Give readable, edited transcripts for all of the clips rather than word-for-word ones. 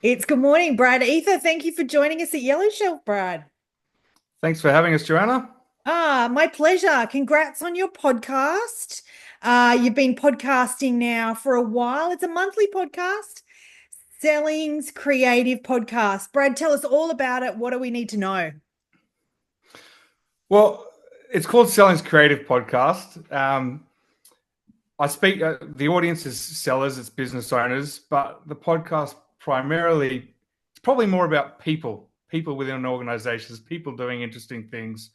It's good morning, Brad. Eather, thank you for joining us at Yellow Shelf, Brad. Thanks for having us, Joanna. My pleasure. Congrats on your podcast. You've been podcasting now for a while. It's a monthly podcast, Selling's Creative Podcast. Brad, tell us all about it. What do we need to know? Well, it's called Selling's Creative Podcast. I speak, the audience is sellers, it's business owners, but the podcast primarily, it's probably more about people within organizations, people doing interesting things.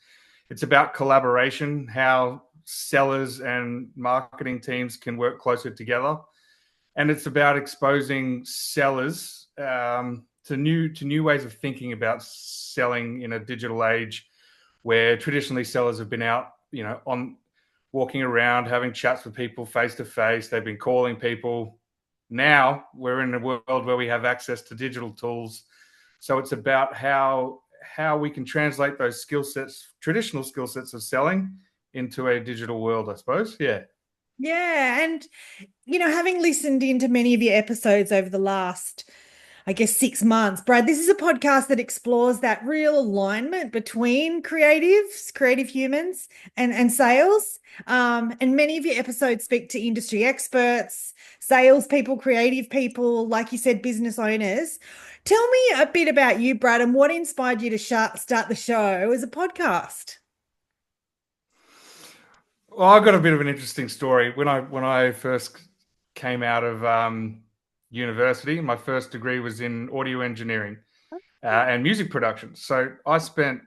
It's about collaboration, how sellers and marketing teams can work closer together. And it's about exposing sellers to new ways of thinking about selling in a digital age where traditionally sellers have been out, on walking around, having chats with people face to face. They've been calling people. Now we're in a world where we have access to digital tools. So it's about how we can translate those skill sets, traditional skill sets of selling, into a digital world, I suppose. Yeah. Yeah, and having listened into many of your episodes over the last, I guess, 6 months, Brad, this is a podcast that explores that real alignment between creative humans, and sales. And many of your episodes speak to industry experts, salespeople, creative people, like you said, business owners. Tell me a bit about you, Brad, and what inspired you to start the show as a podcast. Well, I've got a bit of an interesting story. When I first came out of university, my first degree was in audio engineering and music production. So I spent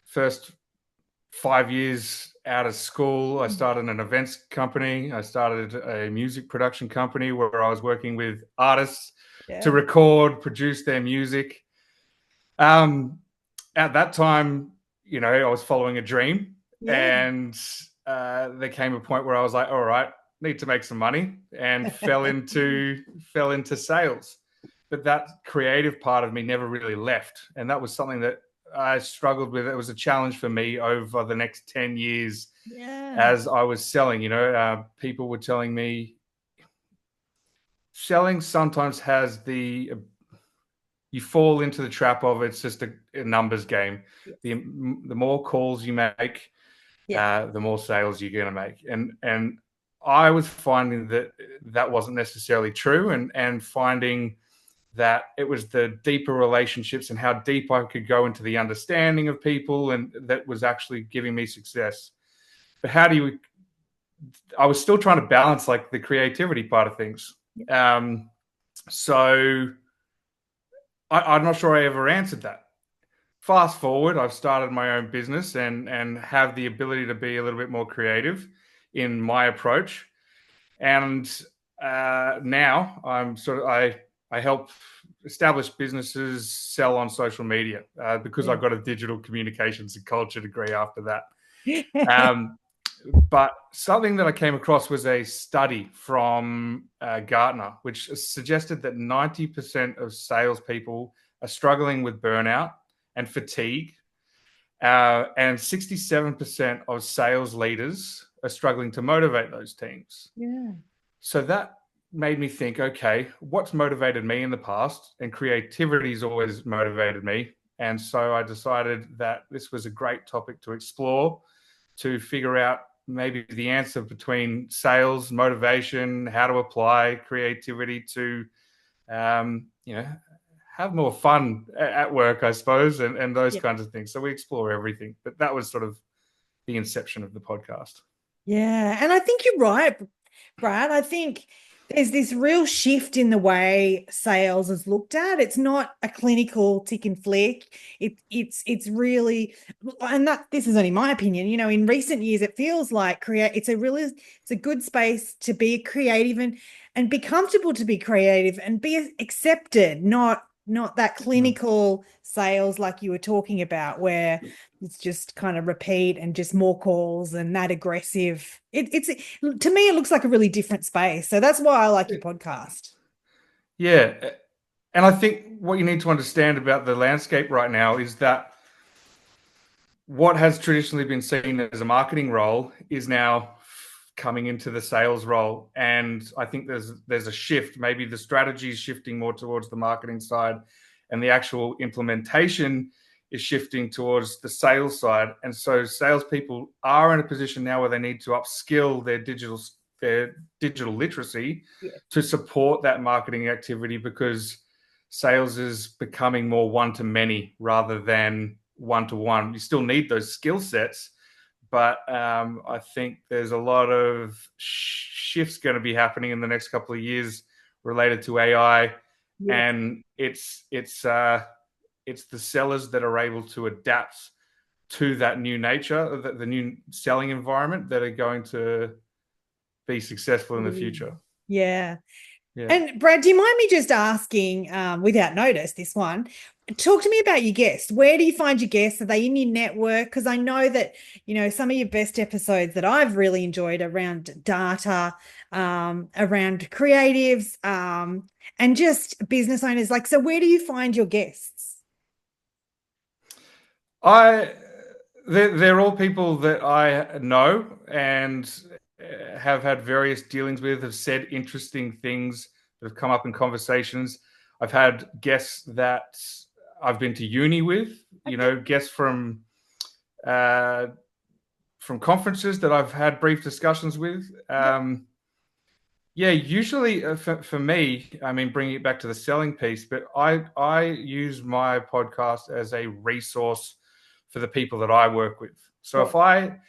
first 5 years out of school. I started an events company. I started a music production company where I was working with artists to Yeah. record, produce their music. Um, at that time, I was following a dream, Yeah. and there came a point where I was like, all right, need to make some money, and fell into sales. But that creative part of me never really left, and that was something that I struggled with. It was a challenge for me over the next 10 years Yeah. as I was selling. People were telling me selling sometimes has the you fall into the trap of it's just a numbers game. The Yes. the more calls you make, Yeah. the more sales you're going to make. And I was finding that that wasn't necessarily true, and finding that it was the deeper relationships and how deep I could go into the understanding of people, and that was actually giving me success. But how do you? I was still trying to balance like the creativity part of things. Um, so I'm not sure I ever answered that. Fast forward, I've started my own business and have the ability to be a little bit more creative in my approach. And now I help established businesses sell on social media because I Yeah. got a digital communications and culture degree after that. Um, but something that I came across was a study from Gartner, which suggested that 90% of salespeople are struggling with burnout and fatigue, and 67% of sales leaders are struggling to motivate those teams. Yeah. So that made me think, okay, what's motivated me in the past? And creativity's always motivated me. And so I decided that this was a great topic to explore, to figure out maybe the answer between sales, motivation, how to apply creativity to, um, you know, have more fun at work, I suppose, and those Yeah. kinds of things. So we explore everything. But that was sort of the inception of the podcast. Yeah. And I think you're right, Brad. I think there's this real shift in the way sales is looked at. It's not a clinical tick and flick. It's really, and that this is only my opinion. In recent years, it feels like it's a good space to be creative and be comfortable to be creative and be accepted, not that Mm. clinical sales like you were talking about, where it's just kind of repeat and just more calls and that aggressive. It's to me, it looks like a really different space. So that's why I like your podcast. Yeah. And I think what you need to understand about the landscape right now is that what has traditionally been seen as a marketing role is now coming into the sales role. And I think there's a shift. Maybe the strategy is shifting more towards the marketing side, and the actual implementation is shifting towards the sales side. And so salespeople are in a position now where they need to upskill their digital literacy Yeah. to support that marketing activity, because sales is becoming more one to many rather than one to one. You still need those skill sets, but I think there's a lot of shifts going to be happening in the next couple of years related to AI, Yeah. and it's the sellers that are able to adapt to that new nature, the new selling environment, that are going to be successful in the future. Yeah. Yeah. And Brad, do you mind me just asking, without notice, this one? Talk to me about your guests. Where do you find your guests? Are they in your network? Because I know that, some of your best episodes that I've really enjoyed around data, around creatives, and just business owners. Like, so where do you find your guests? I they're all people that I know and have had various dealings with, have said interesting things that have come up in conversations. I've had guests that I've been to uni with, Okay. guests uh, from conferences that I've had brief discussions with. Yep. Yeah, usually for me, I mean, bringing it back to the selling piece, but I use my podcast as a resource for the people that I work with. So Right. if I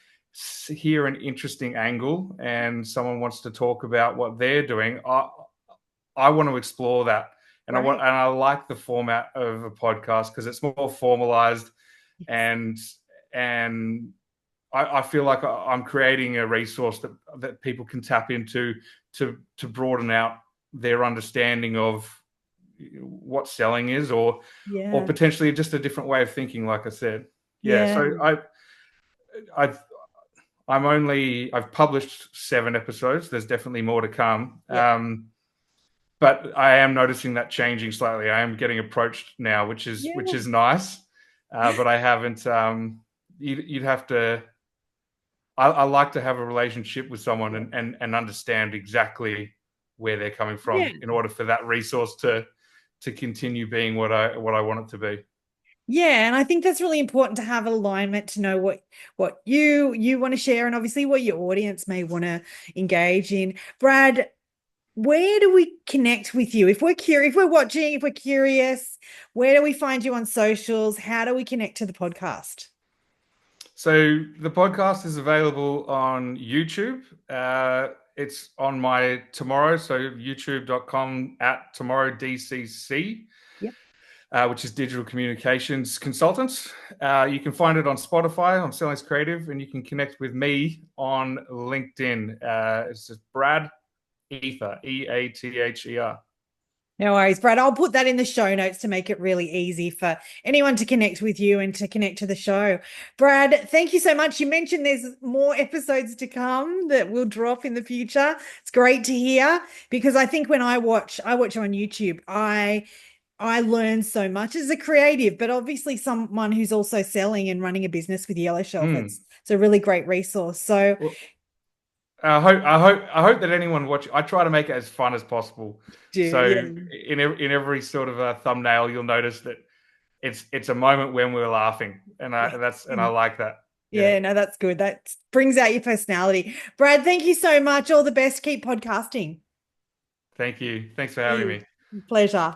hear an interesting angle and someone wants to talk about what they're doing, I want to explore that, and Great. I like the format of a podcast because it's more formalized, Yes. and and I feel like I'm creating a resource that people can tap into to broaden out their understanding of what selling is, or Yeah. potentially just a different way of thinking. Like I said, yeah. Yeah. So I've I've published 7 episodes. There's definitely more to come. Yeah. But I am noticing that changing slightly. I am getting approached now, which Yeah. is nice. But I haven't. You'd have to. I like to have a relationship with someone Yeah. and understand exactly where they're coming Yeah. from in order for that resource to continue being what I want it to be. Yeah, and I think that's really important to have alignment to know what you want to share and obviously what your audience may want to engage in. Brad, where do we connect with you? If we're curious, if we're watching, if we're curious, where do we find you on socials? How do we connect to the podcast? So the podcast is available on YouTube. It's on my Tomorrow, so youtube.com @tomorrowdcc, Yep. which is digital communications consultants. You can find it on Spotify on Selling's Creative, and you can connect with me on LinkedIn. It's just Brad Eather, Eather. No worries, Brad. I'll put that in the show notes to make it really easy for anyone to connect with you and to connect to the show. Brad, thank you so much. You mentioned there's more episodes to come that will drop in the future. It's great to hear because I think when I watch on YouTube, I learn so much as a creative, but obviously someone who's also selling and running a business with Yellow Shelf. Mm. It's a really great resource. So Well, I hope that anyone watch. I try to make it as fun as possible. do So yeah. in every sort of thumbnail, you'll notice that it's a moment when we're laughing, and Yeah. I like that. Yeah. Yeah, no, that's good. That brings out your personality. Brad, thank you so much. All the best. Keep podcasting. Thank you. Thanks for having Cheers. me. Pleasure.